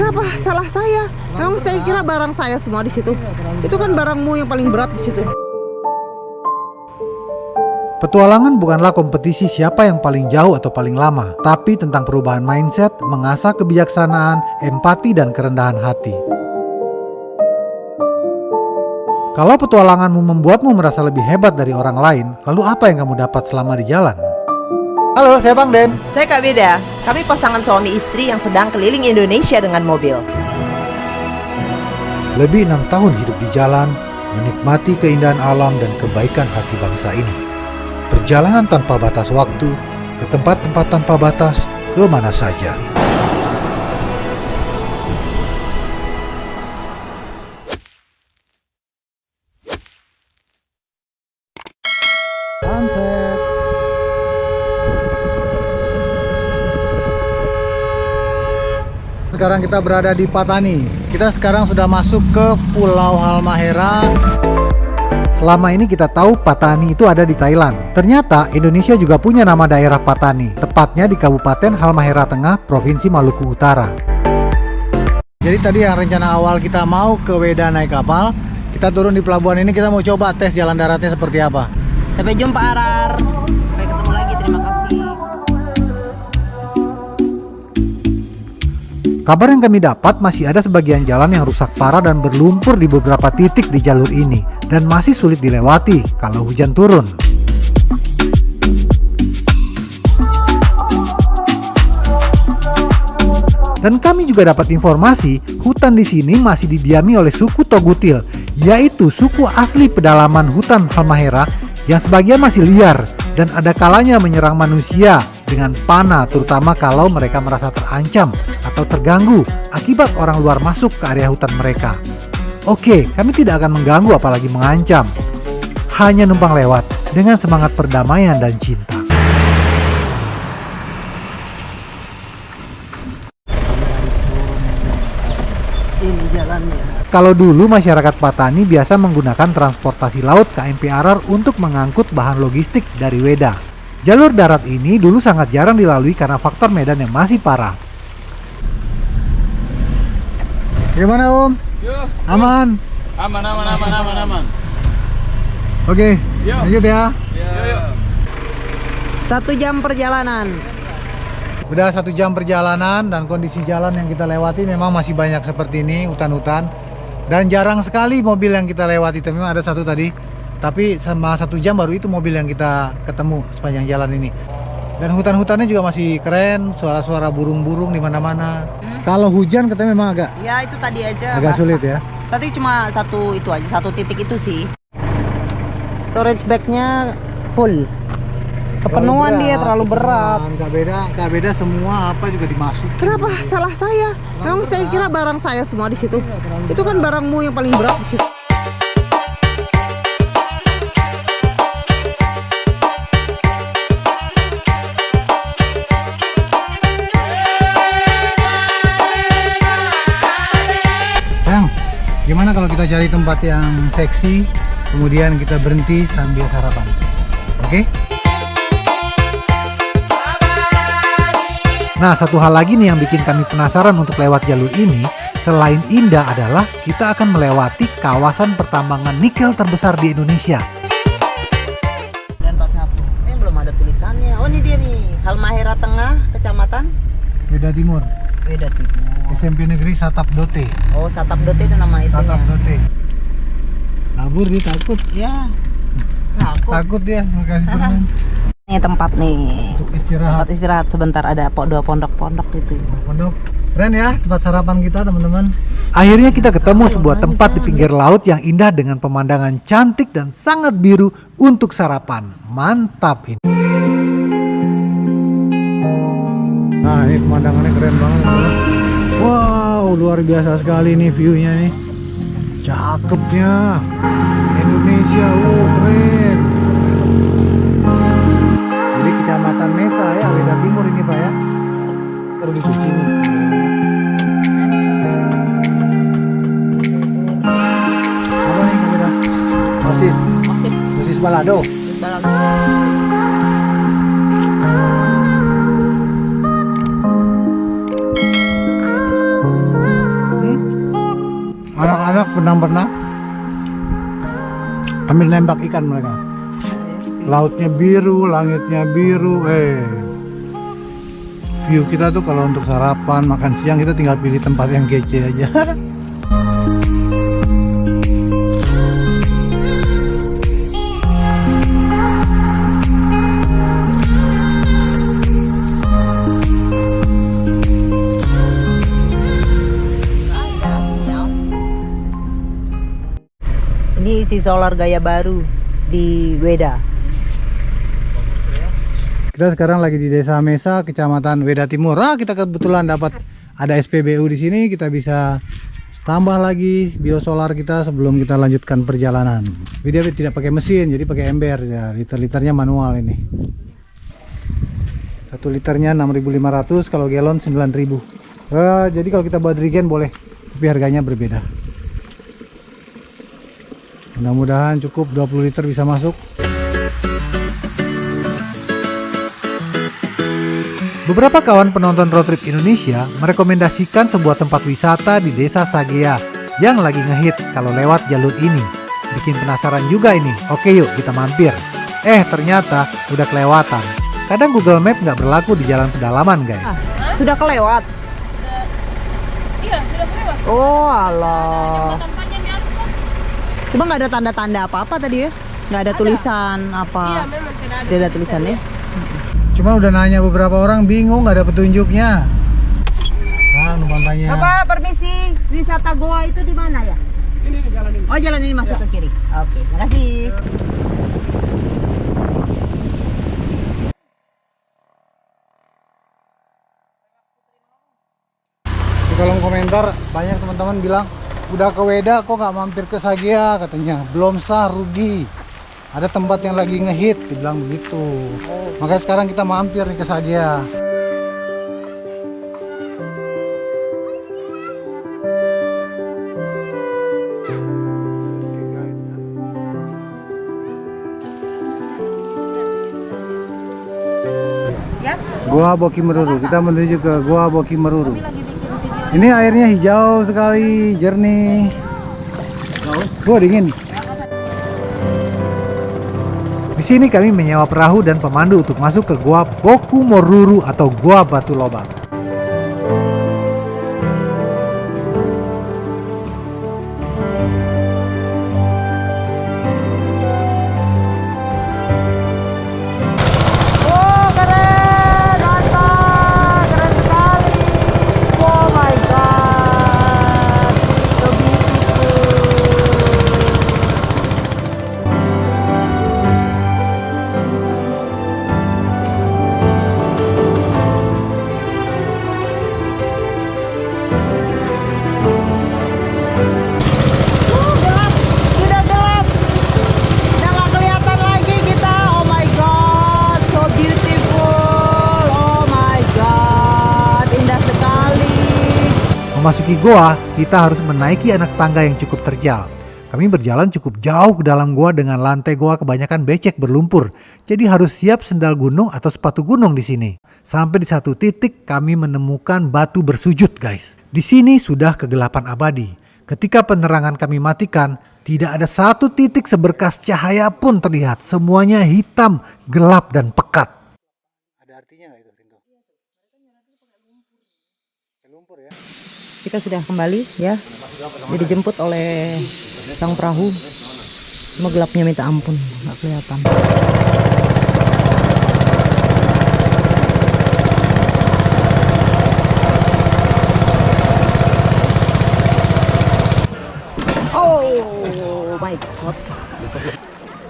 Kenapa salah saya? Memang saya kira barang saya semua di situ. Itu kan barangmu yang paling berat di situ. Petualangan bukanlah kompetisi siapa yang paling jauh atau paling lama, tapi tentang perubahan mindset, mengasah kebijaksanaan, empati, dan kerendahan hati. Kalau petualanganmu membuatmu merasa lebih hebat dari orang lain, lalu apa yang kamu dapat selama di jalan? Halo, saya Bang Den. Saya Kak Beda. Kami pasangan suami istri yang sedang keliling Indonesia dengan mobil. Lebih 6 tahun hidup di jalan, menikmati keindahan alam dan kebaikan hati bangsa ini. Perjalanan tanpa batas waktu, ke tempat-tempat tanpa batas, ke mana saja. Sunset. Sekarang kita berada di Patani. Kita sekarang sudah masuk ke Pulau Halmahera. Selama ini kita tahu Patani itu ada di Thailand. Ternyata Indonesia juga punya nama daerah Patani, tepatnya di Kabupaten Halmahera Tengah, Provinsi Maluku Utara. Jadi tadi yang rencana awal kita mau ke Weda naik kapal, kita turun di pelabuhan ini, kita mau coba tes jalan daratnya seperti apa. Sampai jumpa Arar. Sampai ketemu lagi, terima kasih. Kabar yang kami dapat, masih ada sebagian jalan yang rusak parah dan berlumpur di beberapa titik di jalur ini, dan masih sulit dilewati kalau hujan turun. Dan kami juga dapat informasi, hutan di sini masih didiami oleh suku Togutil, yaitu suku asli pedalaman hutan Halmahera yang sebagian masih liar dan ada kalanya menyerang manusia dengan panah, terutama kalau mereka merasa terancam atau terganggu akibat orang luar masuk ke area hutan mereka. Oke, kami tidak akan mengganggu apalagi mengancam. Hanya numpang lewat dengan semangat perdamaian dan cinta. Ini jalannya. Kalau dulu masyarakat Patani biasa menggunakan transportasi laut KMP Arar untuk mengangkut bahan logistik dari Weda. Jalur darat ini dulu sangat jarang dilalui karena faktor medan yang masih parah. Gimana Om? Yo, Aman? aman. Oke, Yo. lanjut ya. Yo. 1 jam perjalanan. Udah 1 jam perjalanan dan kondisi jalan yang kita lewati memang masih banyak seperti ini, hutan-hutan. Dan jarang sekali mobil yang kita lewati, tapi memang ada satu tadi. Tapi sama 1 jam baru itu mobil yang kita ketemu sepanjang jalan ini. Dan hutan-hutannya juga masih keren, suara-suara burung-burung di mana-mana. Kalau hujan katanya memang agak Ya itu tadi aja. agak basah. sulit ya. Tadi cuma satu itu aja, satu titik itu sih. Storage bag-nya full. Kepenuhan dia terlalu berat. Kak beda semua apa juga dimasukin. Kenapa salah saya? Memang saya kira barang saya semua di situ. Itu kan barangmu yang paling berat di situ. Sayang, gimana kalau kita cari tempat yang seksi, kemudian kita berhenti sambil sarapan? Oke? Nah, satu hal lagi nih yang bikin kami penasaran untuk lewat jalur ini, selain indah adalah kita akan melewati kawasan pertambangan nikel terbesar di Indonesia. Dan 41. Belum ada tulisannya. Oh ini dia nih, Halmahera Tengah, Kecamatan Weda Timur, Weda Timur. SMP Negeri Satap Dote. Oh, Satap Dote itu nama Satap istrinya. Dote. Kabur dia takut. Ya. Takut. Takut dia makasih permen. Ini tempat nih. Untuk istirahat. Tempat istirahat sebentar, ada 2 pondok-pondok gitu. Pondok. Keren ya tempat sarapan kita teman-teman. Akhirnya kita ketemu sebuah tempat di pinggir laut yang indah dengan pemandangan cantik dan sangat biru untuk sarapan. Mantap ini. Nah ini pemandangannya keren banget teman-teman. Wow luar biasa sekali nih view-nya nih. Cakepnya. Indonesia, wow keren. Jadi Kecamatan Mesa ya, Weda Timur ini Pak ya. Baru dicuci nih. Apa nih Weda? Sosis balado. anak-anak berenang-berenang sambil nembak ikan mereka. Lautnya biru, langitnya biru. View kita tuh kalau untuk sarapan, makan siang kita tinggal pilih tempat yang kece aja. Ini isi solar gaya baru di Weda. Kita sekarang lagi di Desa Mesa, Kecamatan Weda Timur. Kita kebetulan dapat ada SPBU di sini, kita bisa tambah lagi biosolar kita sebelum kita lanjutkan perjalanan. Dia tidak pakai mesin, jadi pakai ember ya. Liter-liternya manual ini. 1 liternya 6.500, kalau galon 9.000. Jadi kalau kita buat regen boleh, tapi harganya berbeda. Mudah-mudahan cukup 20 liter bisa masuk. Beberapa kawan penonton road trip Indonesia merekomendasikan sebuah tempat wisata di Desa Sagea yang lagi ngehit kalau lewat jalur ini. Bikin penasaran juga ini. Oke yuk kita mampir. Ternyata udah kelewatan. Kadang Google Map nggak berlaku di jalan pedalaman guys. Sudah kelewat? Iya, sudah kelewat. Oh alah. Jembatan panjang di atas kok. Cuma nggak ada tanda-tanda apa-apa tadi ya? Nggak ada tulisan apa? Iya, memang tidak Tidak ada tulisannya. Cuma udah nanya beberapa orang bingung nggak ada petunjuknya. Nah, numpang tanya. Bapak permisi, wisata goa itu di mana ya? Ini jalan ini. Oh jalan ini masuk ke kiri. Oke, makasih. Di kolom komentar banyak teman-teman bilang udah ke Weda kok nggak mampir ke Sagea katanya. Belum sah, rugi. Ada tempat yang lagi ngehit, dibilang begitu. Makanya sekarang kita mampir nih ke Sagea. Gua Boki Meruru. Kita menuju ke Gua Boki Meruru. Ini airnya hijau sekali, jernih. Dingin. Di sini kami menyewa perahu dan pemandu untuk masuk ke Gua Boku Meruru atau Gua Batu Lobang. Oh keren, mantap, keren sekali. Oh my god, so beautiful. Gelap, sudah gelap, udah nggak kelihatan lagi kita. Oh my god, so beautiful. Oh my god, indah sekali. Memasuki goa, kita harus menaiki anak tangga yang cukup terjal. Kami berjalan cukup jauh ke dalam goa dengan lantai goa kebanyakan becek berlumpur. Jadi harus siap sendal gunung atau sepatu gunung di sini. Sampai di satu titik kami menemukan batu bersujud guys. Di sini sudah kegelapan abadi. Ketika penerangan kami matikan, tidak ada satu titik seberkas cahaya pun terlihat. Semuanya hitam, gelap dan pekat. Ada artinya nggak itu, Rinto? Lumpur ya. Kita sudah kembali ya. Jadi dijemput oleh sang perahu. Cuma gelapnya minta ampun, nggak kelihatan. Oh my god.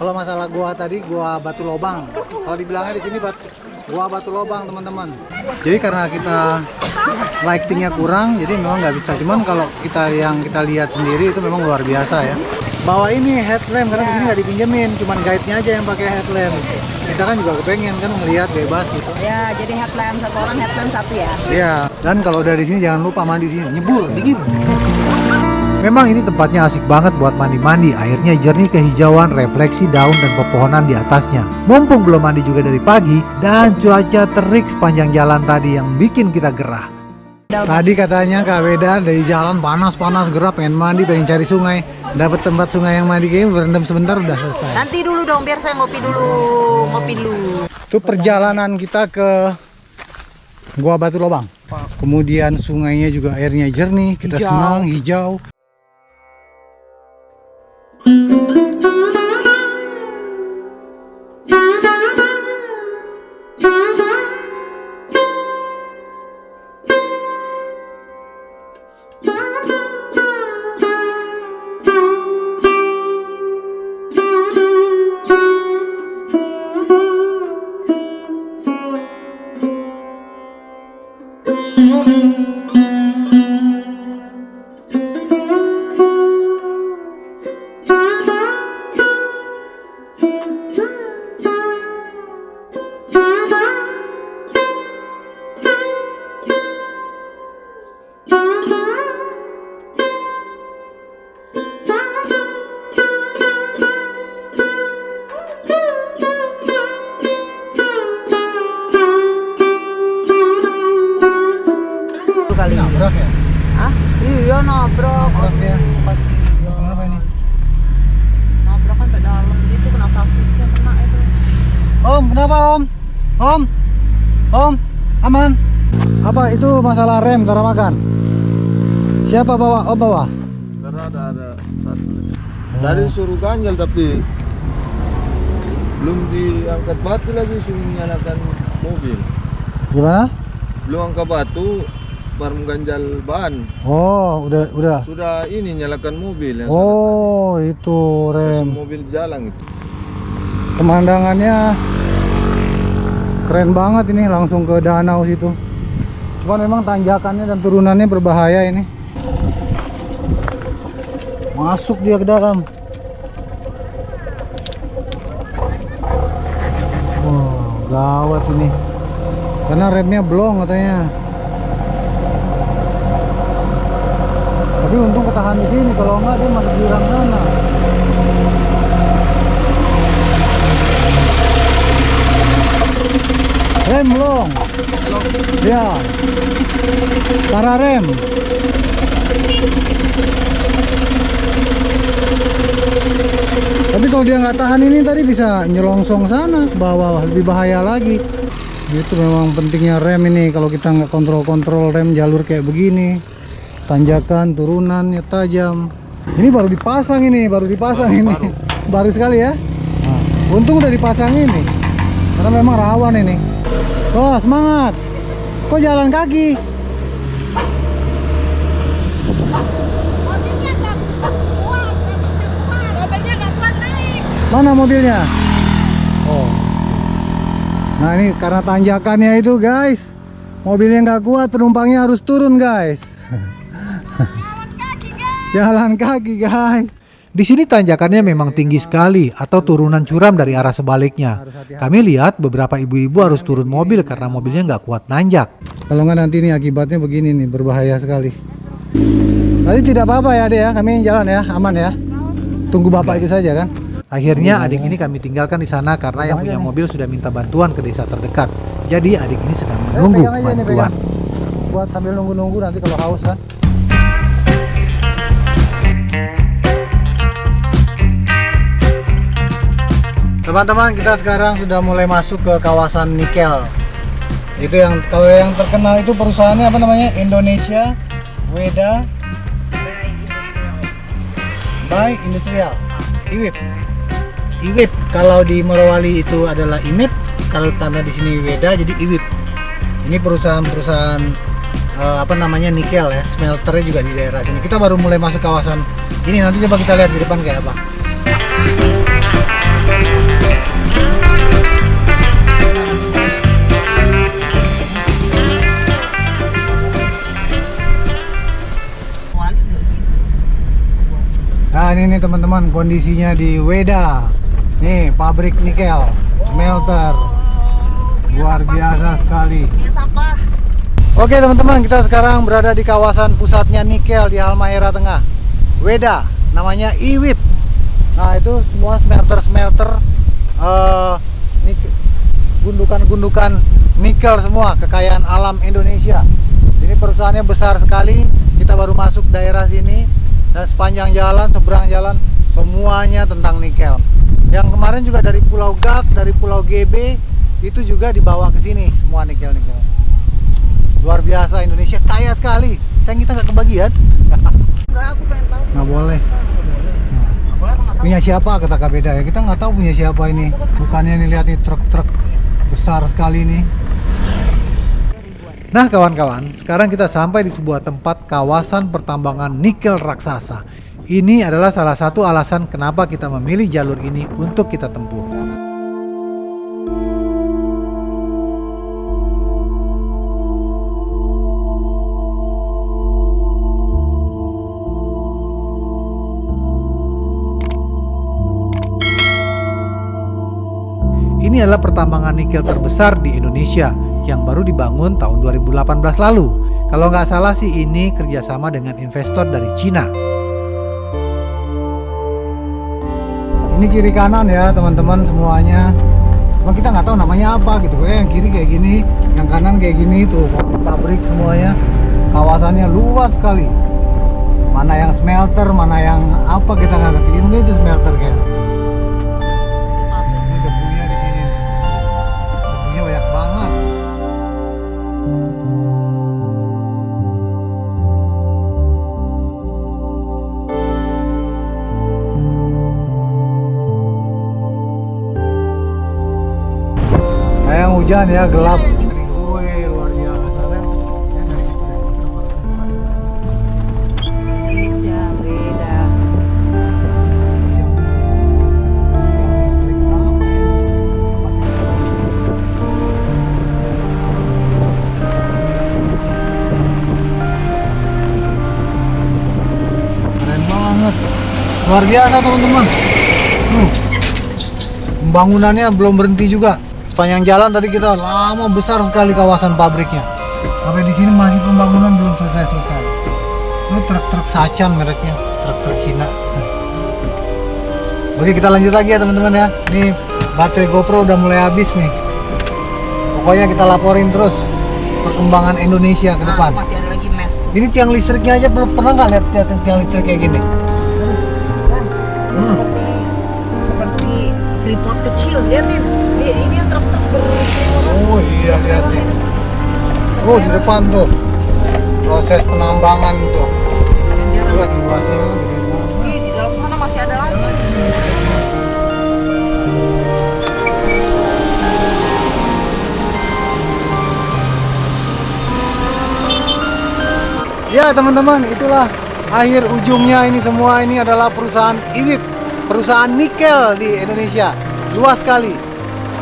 Kalau masalah gua tadi, gua Batu Lobang. Kalau dibilangnya di sini gua Batu Lobang teman-teman. Jadi karena kita lightingnya kurang, jadi memang nggak bisa. Cuman kalau kita lihat sendiri itu memang luar biasa ya. Bawa ini headlamp karena di sini nggak dipinjemin, cuman guide-nya aja yang pakai headlamp. Kita kan juga kepengen kan ngelihat bebas gitu. Ya, jadi headlamp satu orang, headlamp satu ya. Iya. Dan kalau udah di sini jangan lupa mandi di sini, nyebur, dingin. Memang ini tempatnya asik banget buat mandi-mandi. Airnya jernih kehijauan, refleksi daun dan pepohonan di atasnya. Mumpung belum mandi juga dari pagi dan cuaca terik sepanjang jalan tadi yang bikin kita gerah. Tadi katanya Kak Weda dari jalan panas-panas gerap, pengen mandi, pengen cari sungai. Dapat tempat sungai yang mandi, kayaknya berendam sebentar udah selesai. Nanti dulu dong, biar saya ngopi dulu. Itu perjalanan kita ke Gua Batu Lobang. Kemudian sungainya juga airnya jernih, kita senang, hijau. Kali. Nabrak ya? Ah, iya nabrak. Ya. Kasihan. Kenapa ini? Nabrak kan ke dalam gitu, kena sasisnya kena itu. Om, kenapa Om? Om, aman? Apa itu masalah rem cara makan? Siapa bawa? Om bawa? Karena ada satu. Dari suruh ganjal tapi belum diangkat batu lagi suruh menyalakan mobil. Gimana? Belum angkat batu baru mengganjal ban. Oh, udah. Sudah ini nyalakan mobil yang Oh, itu salahkan. rem. Mobil jalan itu. Pemandangannya keren banget ini, langsung ke danau situ. Cuman memang tanjakannya dan turunannya berbahaya ini. Masuk dia ke dalam. Wah, gawat ini. Karena remnya blong katanya. Tapi untung ketahan di sini, kalau enggak dia masuk jurang sana. Rem blong. Ya. Tara rem. Tapi kalau dia nggak tahan ini tadi bisa nyelongsong sana ke bawah, lebih bahaya lagi. Itu memang pentingnya rem ini. Kalau kita nggak kontrol rem jalur kayak begini, tanjakan turunannya tajam. Ini baru dipasang ini, baru sekali ya. Nah, untung udah dipasang ini, karena memang rawan ini. Oh, semangat. Kok jalan kaki? Mobilnya nggak kuat, mobilnya nggak kuat naik. Mana mobilnya? Oh. Nah ini karena tanjakannya itu guys, mobilnya nggak kuat, penumpangnya harus turun guys. Jalan kaki guys. Di sini tanjakannya memang tinggi sekali atau turunan curam dari arah sebaliknya. Kami lihat beberapa ibu-ibu harus turun mobil karena mobilnya nggak kuat nanjak. Kalau nggak nanti ini akibatnya begini nih, berbahaya sekali. Tadi tidak apa-apa ya Ade ya, kami jalan ya, aman ya. Tunggu bapak itu saja kan. Akhirnya adik ini kami tinggalkan di sana karena yang punya mobil sudah minta bantuan ke desa terdekat. Jadi adik ini sedang menunggu bantuan. Buat sambil nunggu-nunggu nanti kalau haus kan. Teman-teman, kita sekarang sudah mulai masuk ke kawasan nikel. Itu yang kalau yang terkenal itu perusahaannya apa namanya? Indonesia Weda by Industrial. IWIP. Kalau di Morowali itu adalah IMIP, kalau karena di sini Weda jadi IWIP. Ini perusahaan apa namanya nikel ya, smelternya juga di daerah sini. Kita baru mulai masuk kawasan ini, nanti coba kita lihat di depan kayak apa. Nah ini nih teman-teman kondisinya di Weda. Nih pabrik nikel, smelter. Luar biasa sekali. Oke teman-teman, kita sekarang berada di kawasan pusatnya nikel di Halmahera Tengah, Weda, namanya IWIP. Nah itu semua smelter-smelter, gundukan-gundukan nikel semua, kekayaan alam Indonesia. Di Ini perusahaannya besar sekali. Kita baru masuk daerah sini dan sepanjang jalan, seberang jalan semuanya tentang nikel. Yang kemarin juga dari Pulau Gak, dari Pulau GB itu juga dibawa ke sini semua nikel-nikel. Luar biasa, Indonesia kaya sekali. Sayang kita nggak kebagian. Enggak, aku pengen tahu. Nggak boleh. Boleh apa nggak tahu? Punya siapa kata Kak Beda ya? Kita nggak tahu punya siapa ini. Bukannya nih, lihat nih truk-truk besar sekali nih. Nah kawan-kawan, sekarang kita sampai di sebuah tempat kawasan pertambangan nikel raksasa. Ini adalah salah satu alasan kenapa kita memilih jalur ini untuk kita tempuh. Ini adalah pertambangan nikel terbesar di Indonesia yang baru dibangun tahun 2018 lalu. Kalau nggak salah sih ini kerjasama dengan investor dari Cina. Ini kiri kanan ya teman-teman semuanya. Cuma kita nggak tahu namanya apa gitu. Yang kiri kayak gini, yang kanan kayak gini tuh pabrik semuanya. Kawasannya luas sekali. Mana yang smelter, mana yang apa kita nggak ngerti. Mungkin itu smelter kayak. Ini debunya di sini. Debunya banyak banget. Kayak hujan ya, gelap. Wih, luar biasa. Dari situ deh. Indonesia beda. Keren banget, luar biasa teman-teman. Pembangunannya belum berhenti juga. Sepanjang jalan tadi kita lama besar sekali kawasan pabriknya. Sampai di sini masih pembangunan belum selesai. Ini truk-truk Sacan mereknya, truk-truk Cina. Oke, kita lanjut lagi ya teman-teman ya. Ini baterai GoPro udah mulai habis nih. Pokoknya kita laporin terus perkembangan Indonesia ke depan. Masih ada lagi mes tuh. Ini tiang listriknya aja belum pernah nggak lihat tiang listrik kayak gini? Kan? Seperti freeport kecil, liatin. Ini yang truk-truk berseliweran. Oh iya, lihat nih. Oh, di depan tuh proses penambangan tuh. Lihat luasnya gede banget. Ih, di dalam sana masih ada lagi. Ya teman-teman, itulah akhir ujungnya. Ini semua ini adalah perusahaan IWIP, perusahaan nikel di Indonesia. Luas sekali.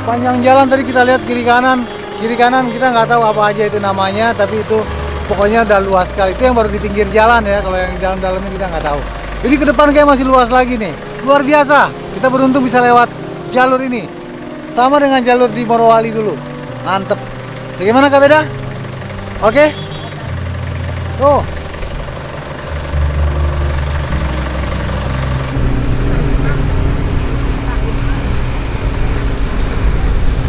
Panjang jalan tadi kita lihat kiri kanan kita nggak tahu apa aja itu namanya, tapi itu pokoknya udah luas sekali. Itu yang baru di pinggir jalan ya, kalau yang di dalam-dalamnya kita nggak tahu. Jadi ke depan kayak masih luas lagi nih, luar biasa. Kita beruntung bisa lewat jalur ini, sama dengan jalur di Morowali dulu. Mantep. Bagaimana Kak Beda? Oke? Tuh.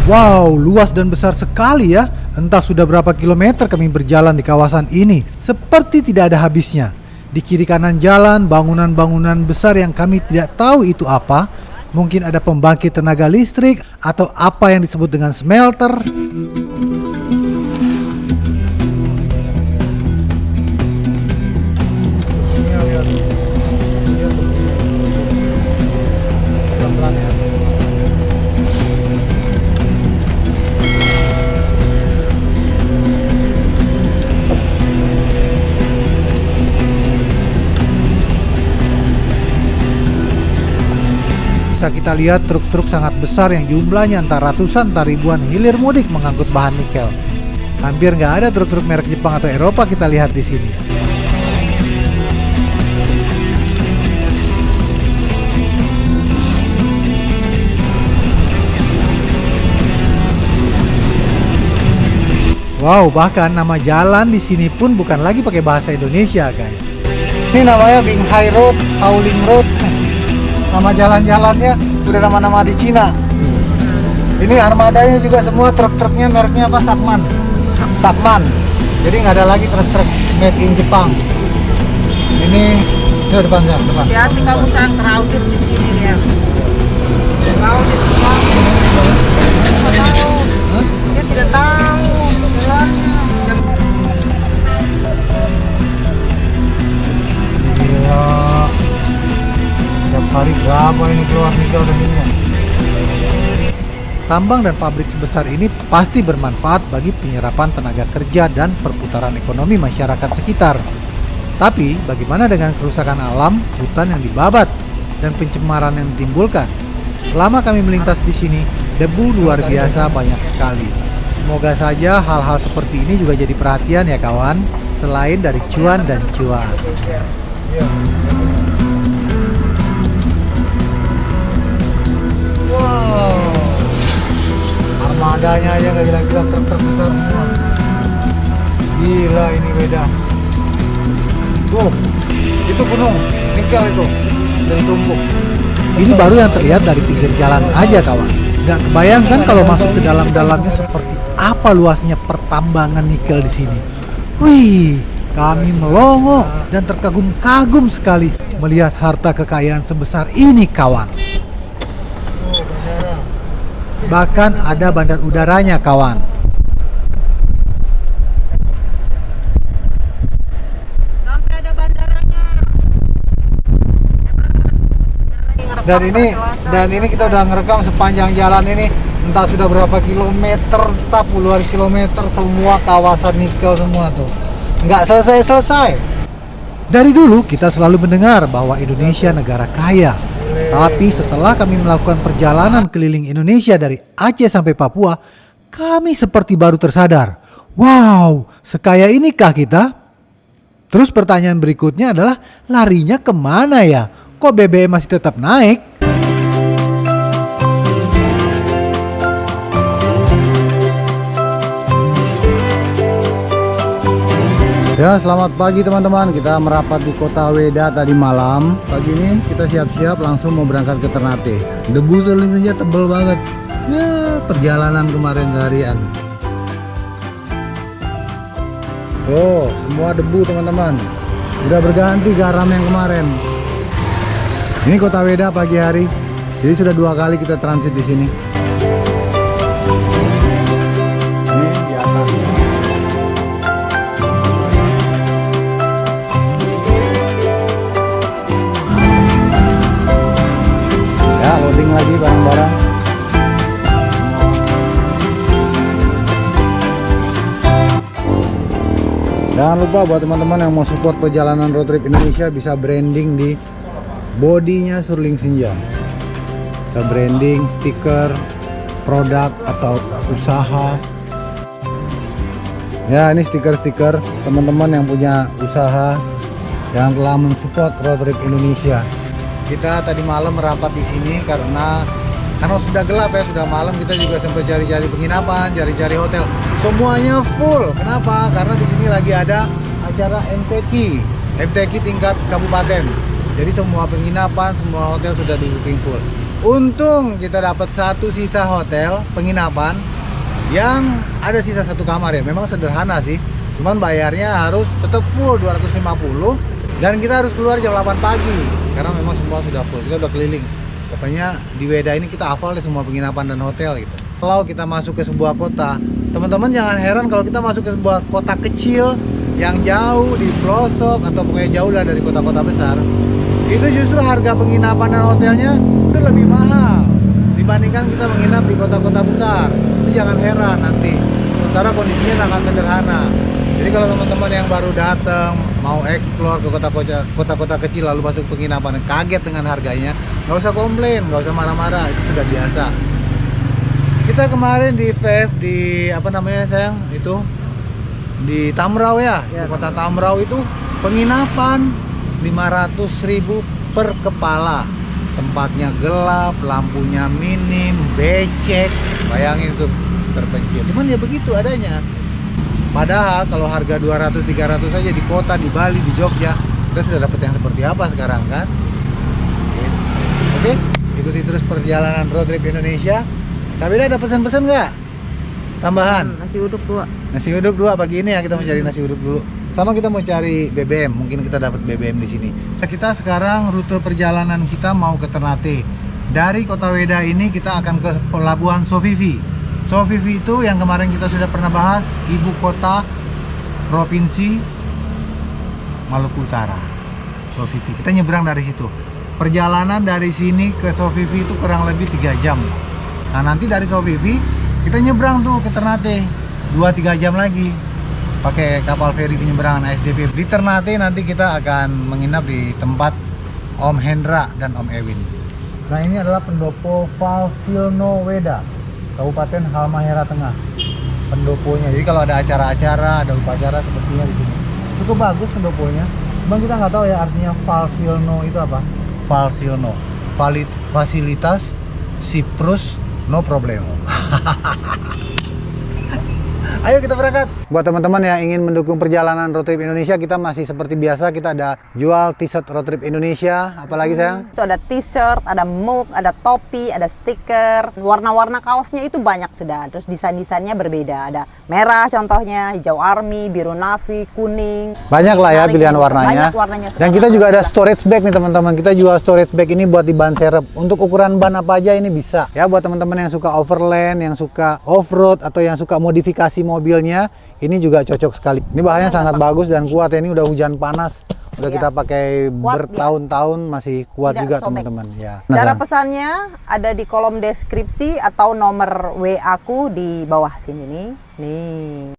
Wow, luas dan besar sekali ya. Entah sudah berapa kilometer kami berjalan di kawasan ini. Seperti tidak ada habisnya. Di kiri kanan jalan, bangunan-bangunan besar yang kami tidak tahu itu apa. Mungkin ada pembangkit tenaga listrik atau apa yang disebut dengan smelter. Bisa kita lihat truk-truk sangat besar yang jumlahnya antara ratusan atau ribuan hilir mudik mengangkut bahan nikel. Hampir nggak ada truk-truk merek Jepang atau Eropa kita lihat di sini. Wow, bahkan nama jalan di sini pun bukan lagi pakai bahasa Indonesia, guys. Ini namanya Binghai Road, Howling Road. Nama jalan-jalannya sudah nama-nama di Cina. Ini armadanya juga semua truk-truknya mereknya apa? Sakman. Jadi nggak ada lagi truk-truk made in Jepang. Ini depannya, depan. Hati-hati kamu sayang, crowded di sini dia. Crowded semua. Nggak tahu. Dia tidak tahu jalannya. Gila. Tiap hari berapa ini keluar nikel dari sini? Tambang dan pabrik sebesar ini pasti bermanfaat bagi penyerapan tenaga kerja dan perputaran ekonomi masyarakat sekitar. Tapi, bagaimana dengan kerusakan alam, hutan yang dibabat, dan pencemaran yang ditimbulkan? Selama kami melintas di sini, debu luar biasa banyak sekali. Semoga saja hal-hal seperti ini juga jadi perhatian ya kawan, selain dari cuan dan cuan. Wow, armadanya aja nggak gila-gila, truk-truk besar semua. Gila ini beda. Tuh, itu gunung nikel itu dari tumpuk. Ini baru yang terlihat dari pinggir jalan aja kawan. Nggak kebayangkan kalau masuk ke dalam-dalamnya seperti apa luasnya pertambangan nikel di sini. Wih, kami melongo dan terkagum-kagum sekali melihat harta kekayaan sebesar ini kawan. Bahkan ada bandar udaranya kawan. Sampai ada bandaranya. Dan ini kita udah ngerekam sepanjang jalan ini, entah sudah berapa kilometer, entah puluhan kilometer, semua kawasan nikel semua tuh. Nggak selesai-selesai. Dari dulu kita selalu mendengar bahwa Indonesia negara kaya. Tapi setelah kami melakukan perjalanan keliling Indonesia dari Aceh sampai Papua, kami seperti baru tersadar. Wow, sekaya inikah kita? Terus pertanyaan berikutnya adalah, larinya kemana ya? Kok BBM masih tetap naik? Ya, selamat pagi teman-teman. Kita merapat di Kota Weda tadi malam. Pagi ini kita siap-siap langsung mau berangkat ke Ternate. Debu Suling Senja tebel banget. Ya, perjalanan kemarin seharian. Tuh, semua debu teman-teman. Udah berganti garam yang kemarin. Ini Kota Weda pagi hari. Jadi sudah 2 kali kita transit di sini. Ini di atas. Ya, loading lagi barang-barang. Jangan lupa buat teman-teman yang mau support perjalanan road trip Indonesia, bisa branding di bodinya Suling Senja. Bisa branding, stiker, produk atau usaha. Ya, ini stiker-stiker teman-teman yang punya usaha yang telah mensupport road trip Indonesia. Kita tadi malam merapat di sini karena sudah gelap ya, sudah malam. Kita juga sempat cari-cari penginapan, cari-cari hotel. Semuanya full. Kenapa? Karena di sini lagi ada acara MTQ tingkat kabupaten. Jadi semua penginapan, semua hotel sudah di booking full. Untung kita dapat satu sisa hotel penginapan yang ada sisa 1 kamar ya. Memang sederhana sih, cuman bayarnya harus tetap full 250. Dan kita harus keluar jam 8 pagi karena memang semua sudah full. Kita udah keliling. Pokoknya di Weda ini kita hafal deh semua penginapan dan hotel gitu. Kalau kita masuk ke sebuah kota, teman-teman jangan heran kalau kita masuk ke sebuah kota kecil yang jauh di pelosok atau pokoknya jauh lah dari kota-kota besar. Itu justru harga penginapan dan hotelnya itu lebih mahal dibandingkan kita menginap di kota-kota besar. Itu jangan heran nanti. Sementara kondisinya sangat sederhana. Jadi kalau teman-teman yang baru datang mau explore ke kota-kota kecil lalu masuk penginapan dan kaget dengan harganya, nggak usah komplain, nggak usah marah-marah, itu sudah biasa. Kita kemarin di VF di apa namanya sayang itu di Tamrau ya, kota Tamrau itu penginapan 500.000 per kepala. Tempatnya gelap, lampunya minim, becek, bayangin itu terpencil. Cuman ya begitu adanya. Padahal kalau harga 200-300 saja di kota, di Bali, di Jogja, kita sudah dapat yang seperti apa sekarang kan? Oke, ikuti terus perjalanan road trip Indonesia. Tapi ada pesan-pesan nggak? Tambahan? Nasi uduk 2. Nasi uduk 2 pagi ini ya, kita mau cari nasi uduk dulu. Sama kita mau cari BBM, mungkin kita dapat BBM di sini. Kita sekarang rute perjalanan kita mau ke Ternate. Dari Kota Weda ini kita akan ke Pelabuhan Sofifi. Sofifi itu yang kemarin kita sudah pernah bahas, ibu kota Provinsi Maluku Utara. Sofifi. Kita nyebrang dari situ. Perjalanan dari sini ke Sofifi itu kurang lebih 3 jam. Nah, nanti dari Sofifi kita nyebrang tuh ke Ternate 2-3 jam lagi pakai kapal feri penyeberangan ASDP. Di Ternate nanti kita akan menginap di tempat Om Hendra dan Om Ewin. Nah, ini adalah pendopo Valsilno Weda, Kabupaten Halmahera Tengah. Pendoponya. Jadi kalau ada acara-acara, ada upacara sepertinya di sini. Cukup bagus pendoponya. Bang, kita nggak tahu ya artinya Valsilno itu apa. Valsilno, fasilitas Siprus no problem. Ayo kita berangkat. Buat teman-teman yang ingin mendukung perjalanan Road Trip Indonesia, kita masih seperti biasa, kita ada jual t-shirt Road Trip Indonesia. Apalagi sayang? Itu ada t-shirt, ada mug, ada topi, ada stiker. Warna-warna kaosnya itu banyak sudah. Terus desain-desainnya berbeda. Ada merah contohnya, hijau army, biru navy, kuning. Banyak lah ya Menarik pilihan ini. warnanya. Banyak warnanya Dan sekarang. kita juga ada storage bag nih teman-teman. Kita jual storage bag ini buat di ban serep. Untuk ukuran ban apa aja ini bisa. Ya buat teman-teman yang suka overland, yang suka off-road, atau yang suka modifikasi mobilnya, ini juga cocok sekali. Ini bahannya sangat bagus dan kuat ya. Ini udah hujan panas, udah Iya. kita pakai Kuat, bertahun-tahun masih kuat Tidak juga sobek. teman-teman ya. Cara pesannya ada di kolom deskripsi atau nomor WA aku di bawah sini nih. Nih.